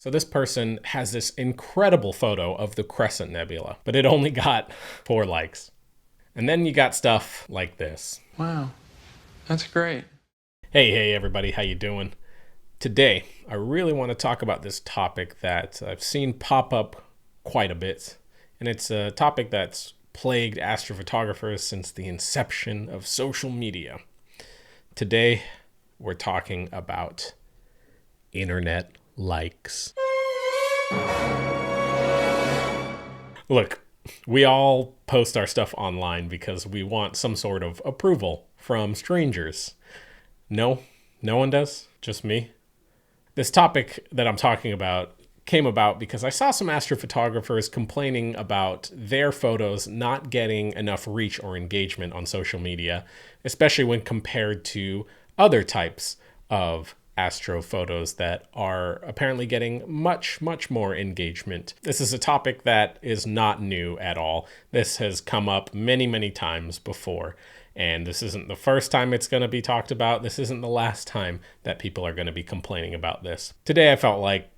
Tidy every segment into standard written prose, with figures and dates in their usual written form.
So this person has this incredible photo of the Crescent Nebula, but it only got 4 likes. And then you got stuff like this. Wow, that's great. Hey everybody, how you doing? Today, I really want to talk about this topic that I've seen pop up quite a bit. And it's a topic that's plagued astrophotographers since the inception of social media. Today, we're talking about internet likes. Look, we all post our stuff online because we want some sort of approval from strangers. No one does, just me. This topic that I'm talking about came about because I saw some astrophotographers complaining about their photos not getting enough reach or engagement on social media, especially when compared to other types of astro photos that are apparently getting much more engagement. This is a topic that is not new at all. This has come up many times before. And this isn't the first time it's going to be talked about. This isn't the last time that people are going to be complaining about this. Today I felt like,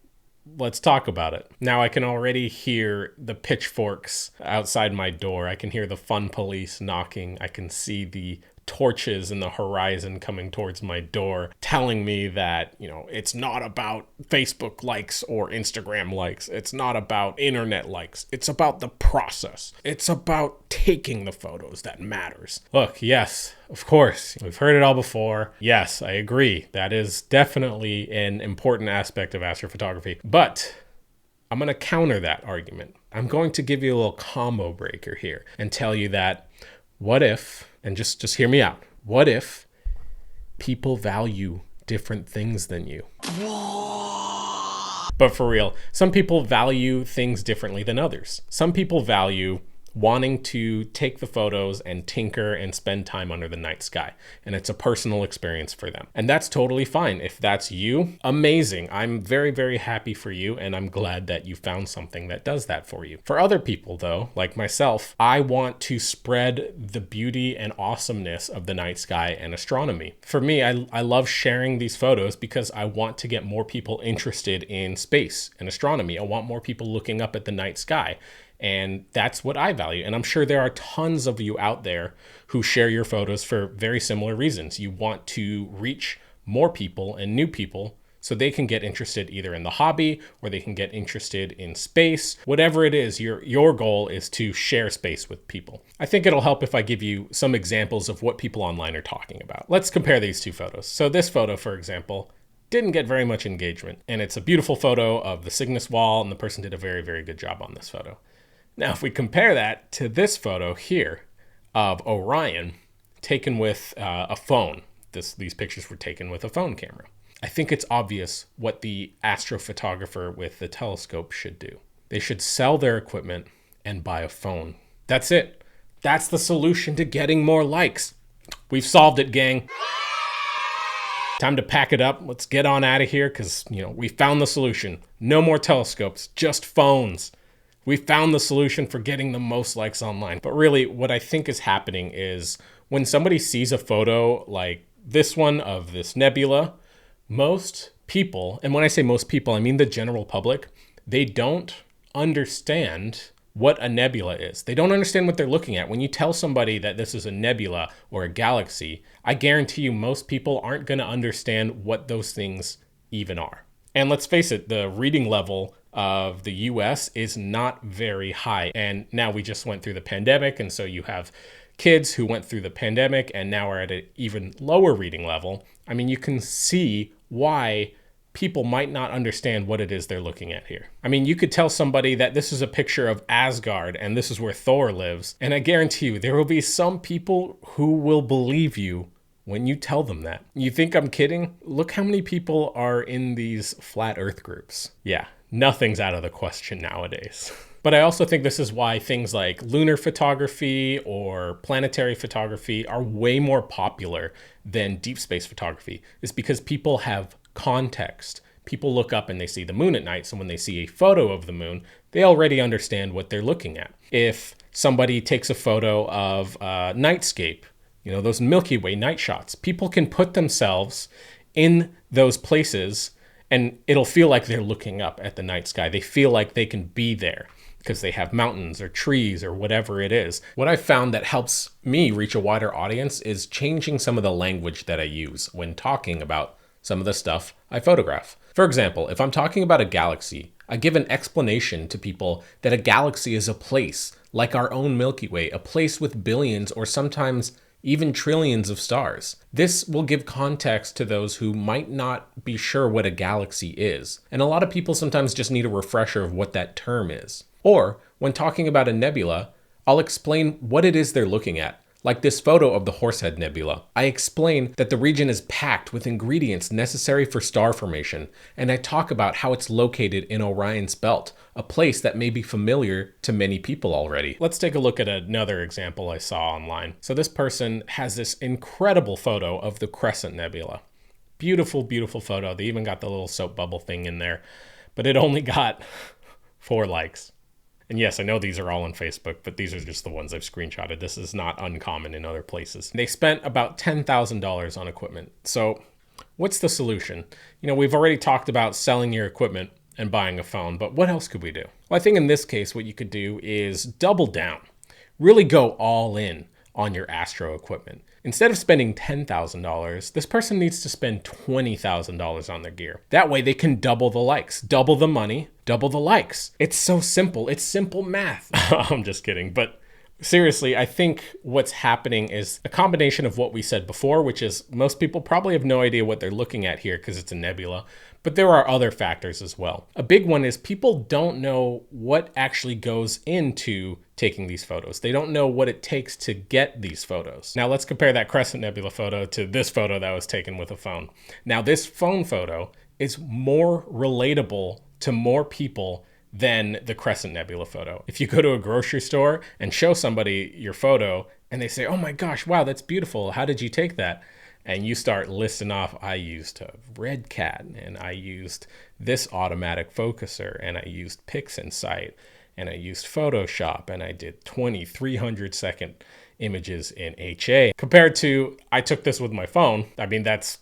let's talk about it. Now I can already hear the pitchforks outside my door. I can hear the fun police knocking. I can see the torches in the horizon coming towards my door telling me that, it's not about Facebook likes or Instagram likes. It's not about internet likes. It's about the process. It's about taking the photos that matters. Look, yes, of course, we've heard it all before. Yes, I agree. That is definitely an important aspect of astrophotography. But I'm going to counter that argument. I'm going to give you a little combo breaker here and tell you that what if, and just hear me out, what if people value different things than you? But for real, some people value things differently than others. Some people value wanting to take the photos and tinker and spend time under the night sky. And it's a personal experience for them. And that's totally fine. If that's you, amazing. I'm very happy for you. And I'm glad that you found something that does that for you. For other people though, like myself, I want to spread the beauty and awesomeness of the night sky and astronomy. For me, I love sharing these photos because I want to get more people interested in space and astronomy. I want more people looking up at the night sky. And that's what I value. And I'm sure there are tons of you out there who share your photos for very similar reasons. You want to reach more people and new people so they can get interested either in the hobby or they can get interested in space. Whatever it is, your goal is to share space with people. I think it'll help if I give you some examples of what people online are talking about. Let's compare these two photos. So this photo, for example, didn't get very much engagement. And it's a beautiful photo of the Cygnus wall, and the person did a very good job on this photo. Now, if we compare that to this photo here of Orion taken with a phone, these pictures were taken with a phone camera. I think it's obvious what the astrophotographer with the telescope should do. They should sell their equipment and buy a phone. That's it. That's the solution to getting more likes. We've solved it, gang. Time to pack it up. Let's get on out of here because, we found the solution. No more telescopes, just phones. We found the solution for getting the most likes online. But really, what I think is happening is when somebody sees a photo like this one of this nebula, most people, and when I say most people, I mean the general public, they don't understand what a nebula is. They don't understand what they're looking at. When you tell somebody that this is a nebula or a galaxy, I guarantee you most people aren't going to understand what those things even are. And let's face it, the reading level of the US is not very high. And now we just went through the pandemic. And so you have kids who went through the pandemic and now are at an even lower reading level. I mean, you can see why people might not understand what it is they're looking at here. I mean, you could tell somebody that this is a picture of Asgard and this is where Thor lives. And I guarantee you, there will be some people who will believe you when you tell them that. You think I'm kidding? Look how many people are in these flat earth groups. Yeah, nothing's out of the question nowadays. But I also think this is why things like lunar photography or planetary photography are way more popular than deep space photography. It's because people have context. People look up and they see the moon at night. So when they see a photo of the moon, they already understand what they're looking at. If somebody takes a photo of a nightscape, those Milky Way night shots, people can put themselves in those places And it'll feel like they're looking up at the night sky. They feel like they can be there because they have mountains or trees or whatever it is. What I've found that helps me reach a wider audience is changing some of the language that I use when talking about some of the stuff I photograph. For example, if I'm talking about a galaxy, I give an explanation to people that a galaxy is a place like our own Milky Way, a place with billions or sometimes even trillions of stars. This will give context to those who might not be sure what a galaxy is. And a lot of people sometimes just need a refresher of what that term is. Or when talking about a nebula, I'll explain what it is they're looking at. Like this photo of the Horsehead Nebula. I explain that the region is packed with ingredients necessary for star formation, and I talk about how it's located in Orion's belt, a place that may be familiar to many people already. Let's take a look at another example I saw online. So this person has this incredible photo of the Crescent Nebula. Beautiful, beautiful photo. They even got the little soap bubble thing in there, but it only got 4 likes. And yes, I know these are all on Facebook, but these are just the ones I've screenshotted. This is not uncommon in other places. They spent about $10,000 on equipment. So what's the solution? We've already talked about selling your equipment and buying a phone, but what else could we do? Well, I think in this case, what you could do is double down. Really go all in on your astro equipment. Instead of spending $10,000, this person needs to spend $20,000 on their gear. That way they can double the likes, double the money, double the likes. It's so simple. It's simple math. I'm just kidding. But seriously, I think what's happening is a combination of what we said before, which is most people probably have no idea what they're looking at here because it's a nebula. But there are other factors as well. A big one is people don't know what actually goes into taking these photos. They don't know what it takes to get these photos. Now let's compare that Crescent Nebula photo to this photo that was taken with a phone. Now this phone photo is more relatable to more people than the Crescent Nebula photo. If you go to a grocery store and show somebody your photo and they say, "Oh my gosh, wow, that's beautiful. How did you take that?" And you start listing off, I used a Red Cat, and I used this automatic focuser, and I used PixInsight, and I used Photoshop, and I did 300 second images in HA. Compared to, I took this with my phone. I mean, that's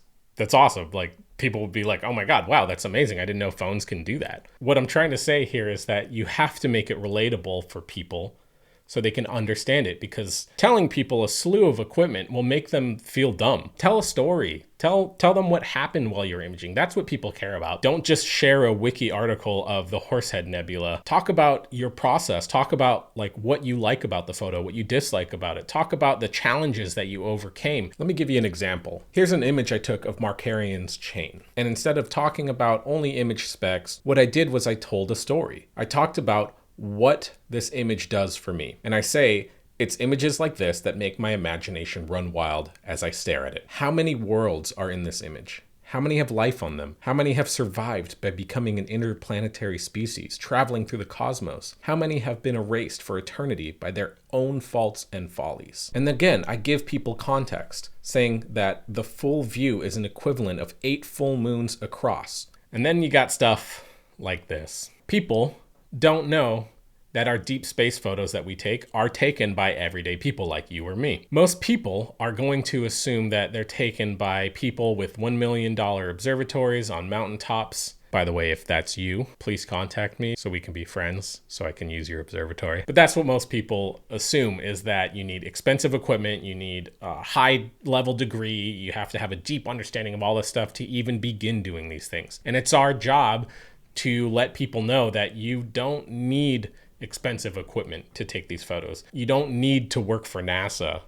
awesome. Like, people would be like, "Oh my God, wow, that's amazing. I didn't know phones can do that." What I'm trying to say here is that you have to make it relatable for people so they can understand it, because telling people a slew of equipment will make them feel dumb. Tell a story. Tell them what happened while you're imaging. That's what people care about. Don't just share a wiki article of the Horsehead Nebula. Talk about your process. Talk about like what you like about the photo, what you dislike about it. Talk about the challenges that you overcame. Let me give you an example. Here's an image I took of Markarian's chain. And instead of talking about only image specs, what I did was I told a story. I talked about what this image does for me. And I say, it's images like this that make my imagination run wild as I stare at it. How many worlds are in this image? How many have life on them? How many have survived by becoming an interplanetary species, traveling through the cosmos? How many have been erased for eternity by their own faults and follies? And again, I give people context, saying that the full view is an equivalent of 8 full moons across. And then you got stuff like this. People don't know that our deep space photos that we take are taken by everyday people like you or me. Most people are going to assume that they're taken by people with $1 million observatories on mountaintops. By the way, if that's you, please contact me so we can be friends, so I can use your observatory. But that's what most people assume, is that you need expensive equipment, you need a high level degree, you have to have a deep understanding of all this stuff to even begin doing these things. And it's our job to let people know that you don't need expensive equipment to take these photos. You don't need to work for NASA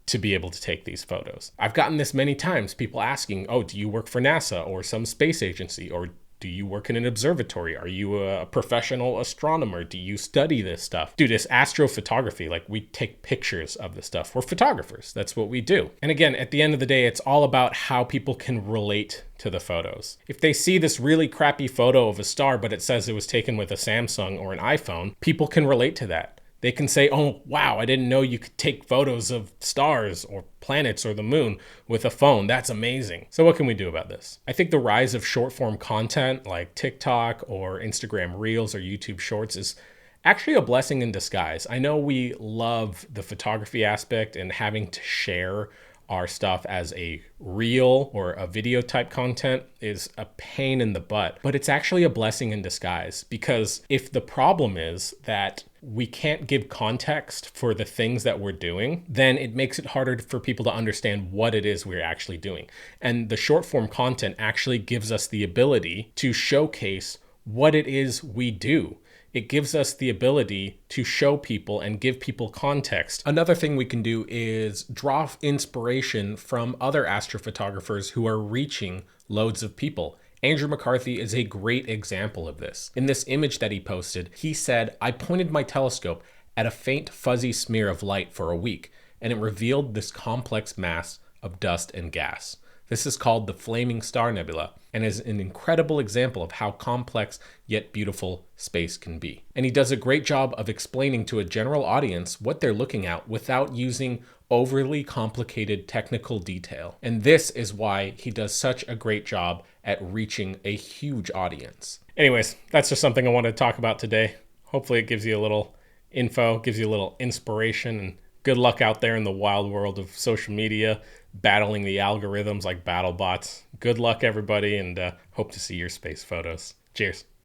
to be able to take these photos. I've gotten this many times, people asking, "Oh, do you work for NASA or some space agency, or do you work in an observatory? Are you a professional astronomer? Do you study this stuff?" Dude, it's astrophotography. Like, we take pictures of the stuff. We're photographers. That's what we do. And again, at the end of the day, it's all about how people can relate to the photos. If they see this really crappy photo of a star, but it says it was taken with a Samsung or an iPhone, people can relate to that. They can say, "Oh, wow, I didn't know you could take photos of stars or planets or the moon with a phone. That's amazing." So what can we do about this? I think the rise of short form content like TikTok or Instagram Reels or YouTube Shorts is actually a blessing in disguise. I know we love the photography aspect and having to share our stuff as a reel or a video type content is a pain in the butt, but it's actually a blessing in disguise, because if the problem is that we can't give context for the things that we're doing, then it makes it harder for people to understand what it is we're actually doing. And the short form content actually gives us the ability to showcase what it is we do. It gives us the ability to show people and give people context. Another thing we can do is draw inspiration from other astrophotographers who are reaching loads of people. Andrew McCarthy is a great example of this. In this image that he posted, he said, "I pointed my telescope at a faint fuzzy smear of light for a week, and it revealed this complex mass of dust and gas. This is called the Flaming Star Nebula, and is an incredible example of how complex yet beautiful space can be." And he does a great job of explaining to a general audience what they're looking at without using overly complicated technical detail. And this is why he does such a great job at reaching a huge audience. Anyways, that's just something I wanted to talk about today. Hopefully it gives you a little info, gives you a little inspiration, and good luck out there in the wild world of social media, battling the algorithms like BattleBots. Good luck, everybody, and hope to see your space photos. Cheers.